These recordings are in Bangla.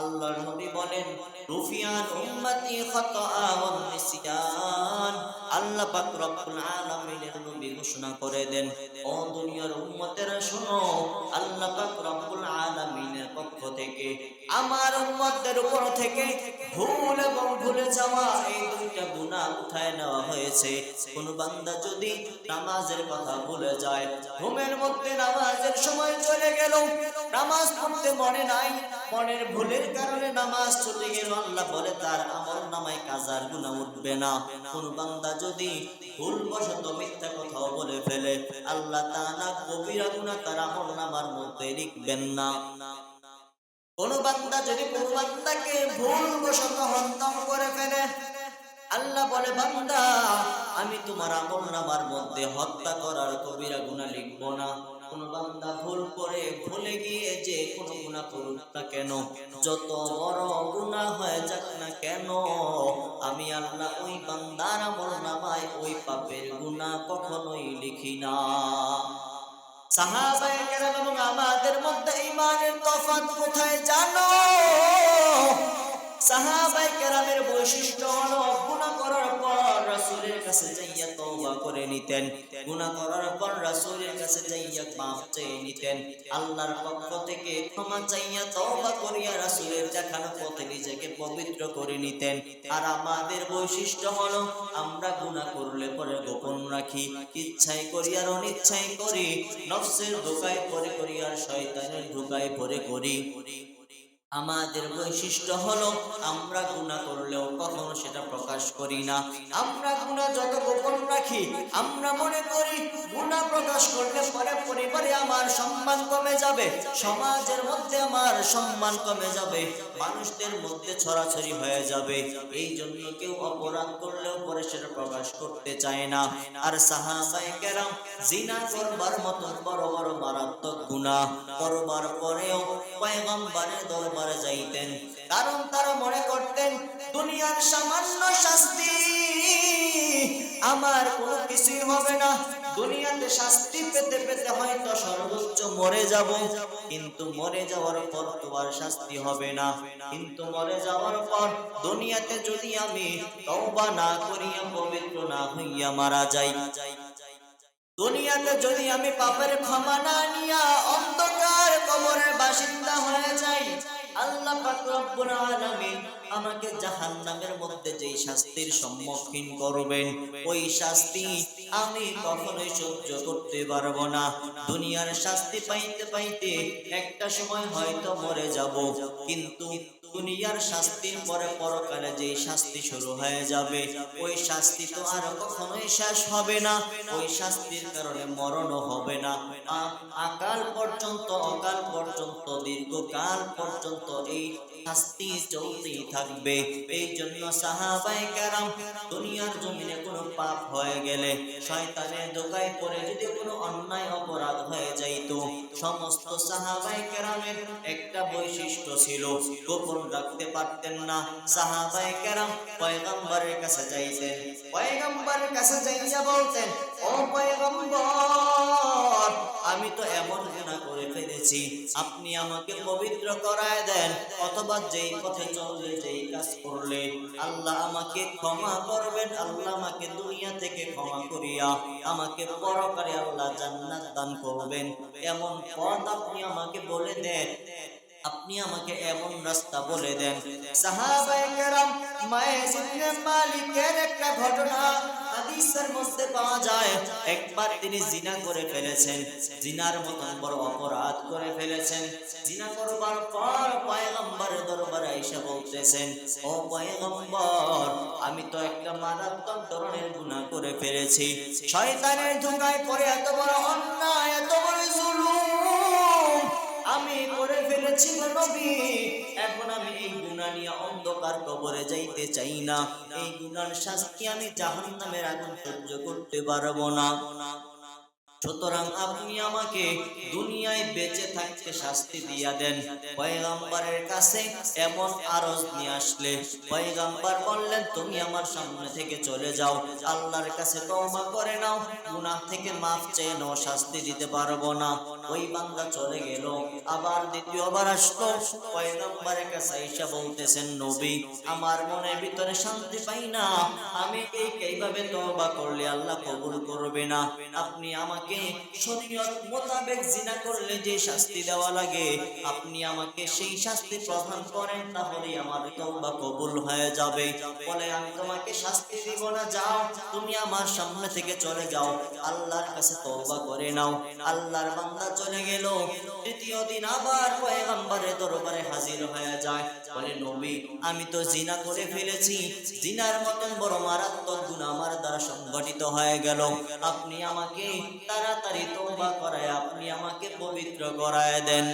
আল্লাহর নবী বলেন, রুফিয়ান উম্মতি খাতাআ ওয়ান নিসিয়ান। আল্লাহ পাক রব্বুল আলামিনের নবী ঘোষণা করে দেন, ও দুনিয়ার উম্মতেরা শোনো, আল্লাহ পাক রব্বুল আলামিনের পক্ষ থেকে আমার উম্মতদের উপর থেকে ভুল এবং ভুলে যাওয়া এই দুইটা গুনাহ উঠায় নেওয়া হয়েছে। কোন বান্দা যদি নামাজের কথা ভুলে যায়, ঘুমের মধ্যে নামাজের সময় চলে গেল, নামাজ পড়তে মনে নাই, মনের ভুলের কারণে নামাজ চলে গেল, আল্লাহ বলে তার আমলনামায় কাজার গুনাহ উঠবে না। কোন বান্দা যদি ভুলবশত মিথ্যা কথাও বলে ফেলে, আল্লাহ তাআলা কবিরা গুনাহ তার আমলনামার মধ্যে লিখবেন না। কোন বান্দা যদি কোন বান্দাকে ভুলবশত হত্যা করে ফেলে, আল্লাহ বলে বান্দা আমি তোমার আমলনামার মধ্যে হত্যা করার কবিরা গুনাহ লিখব না। কোন বান্দা ভুল করে ভুলে গিয়ে যে কোন গুনাহ করুক না কেন, যত বড় গুনাহ হয়ে যাক না কেন, আমি আল্লাহ ওই বান্দার আমলনামায় ওই পাপের গুনাহ কখনোই লিখি না। সাহাবায়ে কেরাম এবং আমাদের মধ্যে ঈমানের তফাৎ কোথায় জানো? সাহাবায়ে কেরামের বৈশিষ্ট্য হলো গুনাহ করার পর রাসূলের কাছে যাইয়া তওবা করে নিতেন, গুনাহ করার পর রাসূলের কাছে যাইয়া মাফ চেয়ে নিতেন, আল্লাহর পক্ষ থেকে ক্ষমা চাইয়া তওবা করিয়া রাসূলের দেখানো পথে নিজেকে পবিত্র করে নিতেন। আর আমাদের বৈশিষ্ট্য হলো আমরা গুনাহ করলে পরে গোপন রাখি, ইচ্ছায় করি আর অনিচ্ছায় করি, নফসের ধোঁকায় পড়ে করি আর শয়তানের ধোঁকায় পড়ে করি। আমাদের বৈশিষ্ট্য হলো আমরা গুনাহ করলেও কখনো সেটা প্রকাশ করি না। আমরা গুনাহ যত গোপন রাখি, আমরা মনে করি গুনাহ প্রকাশ করলে পরে পরিবারে আমার সম্মান কমে যাবে, সমাজের মধ্যে আমার সম্মান কমে যাবে, মানুষদের মধ্যে ছড়াছড়ি হয়ে যাবে, এই জন্য কেউ অপরাধ করলেও পরে সেটা প্রকাশ করতে চায় না। আর সাহাবায়ে কেরাম জিনা করবার মতো বড় বড় মারাত্মক গুনাহ করবার পরেও পয়গম্বরের দরবারে যাইতেন, কারণ তারা মনে করতেন দুনিয়ার সামান্য শাস্তি আমার কোনো কিছুই হবে না, দুনিয়াতে শাস্তি পেতে পেতে হয়তো সর্বোচ্চ মরে যাব, কিন্তু মরে যাওয়ার পর তো আর শাস্তি হবে না, কিন্তু মরে যাওয়ার পর দুনিয়াতে যদি আমি তওবা না করিয়া পবিত্র না হইয়া মারা যাই, দুনিয়াতে যদি আমি পাপের ক্ষমা না নিয়া অন্ধকার কবরের বাসিন্দা হয়ে যাই, আল্লাহ পাক রব্বুল আলামিন আমাকে জাহান্নামের মধ্যে যেই শাস্তির সম্মুখীন করবেন, ওই শাস্তি আমি কখনোই সহ্য করতে পারবো না। দুনিয়ার শাস্তি পাইতে পাইতে একটা সময় হয়তো মরে যাব, কিন্তু দুনিয়ার শাস্তির পরে পরকালে যে শাস্তি শুরু হয়ে যাবে, ওই শাস্তি তো আর কখনোই শেষ হবে না, ওই শাস্তির কারণে মরণও হবে না, অকাল পর্যন্ত দীর্ঘকাল পর্যন্ত এই শাস্তি চলতেই থাকবে। এই জন্য সাহাবায়ে কেরাম দুনিয়ার জমিনে কোনো পাপ হয়ে গেলে, শয়তানের ধোঁকায় পড়ে যদি কোনো অন্যায় অপরাধ হয়ে যাইত, সমস্ত সাহাবায়ে কেরামের একটা বৈশিষ্ট্য ছিল, গোপন রাখতে পারতেন না। সাহাবায়ে কেরাম পয়গম্বরের কাছে যাইতেন, পয়গম্বরের কাছে যাইয়া বলতেন, ও পয়গম্বর আমি তো এমন গুনাহ করে ফেলেছি, আপনি আমাকে পবিত্র করায় দেন, অথবা যেই পথে চললে যেই কাজ করলে আল্লাহ আমাকে ক্ষমা করবেন, আল্লাহ আমাকে দুনিয়া থেকে ক্ষমা করিয়া আমাকে পরকালে আল্লাহ জান্নাত দান করবেন, এমন পথ আপনি আমাকে বলে দেন, আপনি আমাকে এমন রাস্তা বলে দেন। সাহাবায়ে কেরাম মায়েজ ইবনে মালিকের একটা ঘটনা হাদিসের মধ্যে পাওয়া যায়। একবার তিনি জিনা করে ফেলেছেন, জিনার মতন বড় অপরাধ করে ফেলেছেন। জিনা করবার পর পয়গম্বরের দরবারে এসে বলতেছেন, ও পয়গম্বর আমি তো একটা মারাত্মক ধরনের গুনাহ করে ফেলেছি, শয়তানের ধোঁকায় পড়ে এত বড় অন্যায়, এত বড় জুলুম আমি করে ফেলেছি গো নবী, এখন আমি এই গুনাহ নিয়ে অন্ধকার কবরে যাইতে চাই না, এই গুনার শাস্তি আমি জাহান্নামের আগুন সহ্য করতে পারবো না, সুতরাং আপনি আমাকে দুনিয়ায় বেঁচে থাকতে শাস্তি দিয়া দেন। পয়গম্বরের কাছে এমন আরজ নিয়ে আসলে পয়গম্বর বললেন, তুমি আমার সামনে থেকে চলে যাও, আল্লাহর কাছে তওবা করে নাও, গুনাহ থেকে মাফ চেয়ে নাও, শাস্তি দিতে পারবো না। ওই বান্দা চলে গেল। আবার দ্বিতীয়বার আসলো, পয়গম্বরের কাছে এসে বলতেছেন, নবী আমার মনের ভিতরে শান্তি পাই না, আমি এইভাবে তওবা করলে আল্লাহ কবুল করবে না। আপনি আমাকে শরীয়ত মোতাবেক জিনা করলে যে শাস্তি দেওয়া লাগে আপনি আমাকে সেই শাস্তি প্রদান করেন, তাহলে আমার তওবা কবুল হয়ে যাবে। বলে আমি তোমাকে শাস্তি দিব না, যাও তুমি আমার সামনে থেকে চলে যাও, আল্লাহর কাছে তওবা করে নাও। আল্লাহর বান্দা চলে গেল। তৃতীয় দিন আবার পয়গম্বরের দরবারে হাজির হয়ে যায়। বলে নবী আমি তো জিনা করে ফেলেছি, জিনার মতন বড় মারাত্মক গুনাহ আমার দ্বারা সংঘটিত হয়ে গেল, আপনি আমাকে তাড়াতাড়ি তওবা করায় আপনি আমাকে পবিত্র করায় দেন।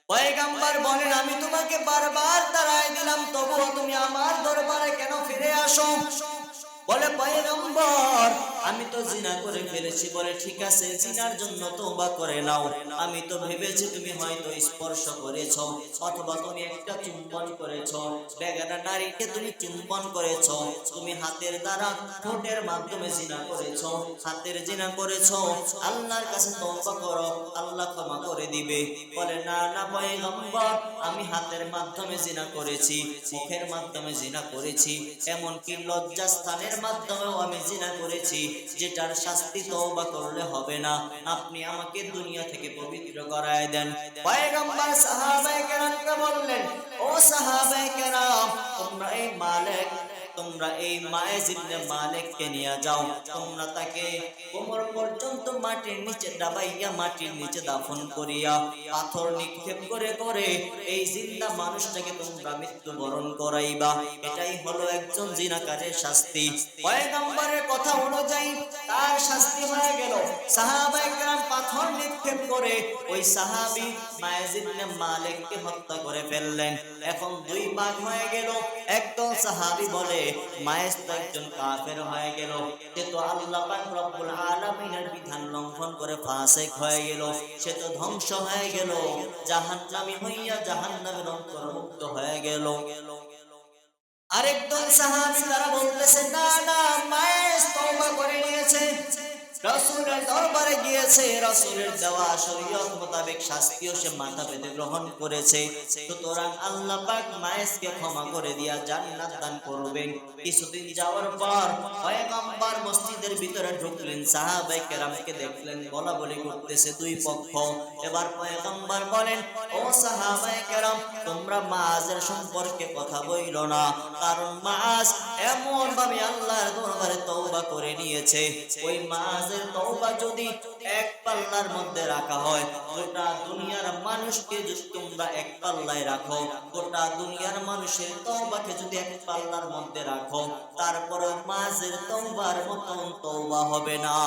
পয়গম্বর বলেন আমি তোমাকে বারবার তাড়াই দিলাম, তবুও তুমি আমার দরবারে কেন ফিরে আসো? বলে পয়গম্বর আমি তো জিনা করে ফেলেছি। বলে ঠিক আছে, জিনার জন্য তওবা করে নাও। আমি তো ভেবেছি তুমি হয়তো স্পর্শ করেছো, অথবা তুমি একটা চুম্বন করেছো, বেগানা নারীকে তুমি চুম্বন করেছো, তুমি হাতের দ্বারা ঠোঁটের মাধ্যমে জিনা করেছো, হাতের জিনা করেছো। আল্লাহর কাছে তওবা করো, আল্লাহ ক্ষমা করে দিবে। বলে না না পয়গম্বর, আমি হাতের মাধ্যমে জিনা করেছি, মুখের মাধ্যমে জিনা করেছি, এমনকি লজ্জাস্থানের মাধ্যমেও আমি জিনা করেছি, যেটার শাস্তি তওবা করলে হবে না, আপনি আমাকে দুনিয়া থেকে পবিত্র করায় দেন। পয়গম্বর সাহাবায়ে কেরামকে বললেন, ও সাহাবায়ে কেরাম তোমরা এই মায়েজ ইবনে মালিককে নিয়ে যাও, তোমরা তাকে কোমর পর্যন্ত মাটির নিচে দাবাইয়া মাটির নিচে দাফন করিয়া পাথর নিক্ষেপ করে করে এই জিন্দা মানুষটাকে তোমরা মৃত্যুবরণ করাইবা। এটাই হলো একজন জিনাকারের শাস্তি। পয়গম্বরের কথা অনুযায়ী তার শাস্তি হয়ে গেল। সাহাবায়ে কেরাম পাথর নিক্ষেপ করে ওই সাহাবী মায়েজ ইবনে মালিককে হত্যা করে ফেললেন। এখন দুই ভাগ হয়ে গেল। একদল সাহাবী বলে মায়েজ তো একজন কাফের হয়ে গেল, সে তো আল্লাহ পাক রব্বুল আলামিনের বিধান লঙ্ঘন করে ফাসিক হয়ে গেল, সে তো ধ্বংস হয়ে গেল, জাহান্নামী হইয়া জাহান্নামের অন্তর্ভুক্ত হয়ে গেল। আরেকদল সাহাবী তারা বলতেছে না না, মায়েজ তওবা করে নিয়েছে, রাসূলের দরবারে গিয়েছে, রাসূলের দেওয়া শরীয়ত মোতাবেক শাস্তিও সে মাথা পেতে গ্রহণ করেছে, সুতরাং আল্লাহ পাক মায়েজকে ক্ষমা করে দিয়া জান্নাত দান করবেন। কিছুদিন যাওয়ার পর পয়গম্বর মসজিদের ভিতরে ঢুকলেন, সাহাবায়ে কেরামকে দেখলেন বলা বলি করতেছে দুই পক্ষ। এবার পয়গম্বর বলেন, ও সাহাবায়ে কেরাম তোমরা মাআজের সম্পর্কে কথা বইলো না, কারণ মাআজ এমন ভাবে আল্লাহর দরবারে তওবা করে নিয়েছে, ওই মাআজের তওবা যদি এক পাল্লার মধ্যে রাখা হয়, গোটা দুনিয়ার মানুষকে যদি তোমরা এক পাল্লায় রাখো, গোটা দুনিয়ার মানুষের তওবাকে যদি এক পাল্লার মধ্যে রাখো, তারপরে মাআজের তওবার মতন তওবা হবে না।